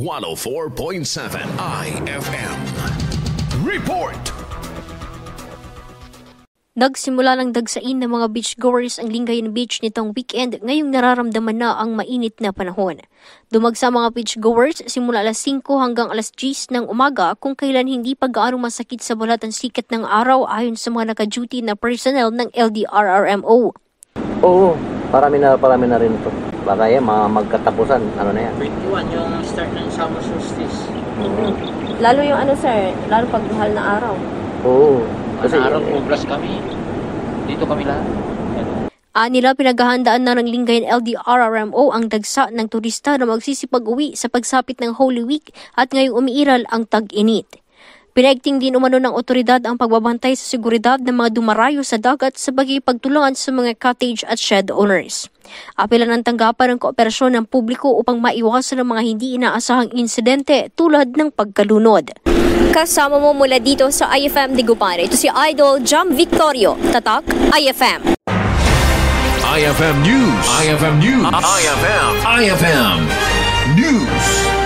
104.7 IFM. Report! Nagsimula ng dagsain ng mga beachgoers ang Lingayen Beach nitong weekend ngayong nararamdaman na ang mainit na panahon. Dumagsa mga beachgoers simula alas 5 hanggang alas 10 ng umaga kung kailan hindi pa gaano masakit sa balat ang sikat ng araw ayon sa mga naka-duty na personnel ng LDRRMO. Oo, parami na rin ito. Baka yan, magkatapusan, ano na yan. 21 yung start ng summer solstice. Lalo yung sir, lalo pag mahal na araw. Oo. Kasi araw, obras kami. Dito kami lahat. Nila pinaghahandaan na ng Lingayen LDRRMO ang dagsa ng turista na magsisipag-uwi sa pagsapit ng Holy Week at ngayong umiiral ang tag-init. Pinaigting din umano ng otoridad ang pagbabantay sa seguridad ng mga dumarayo sa dagat sa bagay pagtulungan sa mga cottage at shed owners. Apela ng tanggapan ng kooperasyon ng publiko upang maiwasan ang mga hindi inaasahang insidente tulad ng pagkalunod. Kasama mo mula dito sa IFM Digupare, ito si Idol Jam Victorio, Tatak IFM. IFM News. IFM News. IFM News.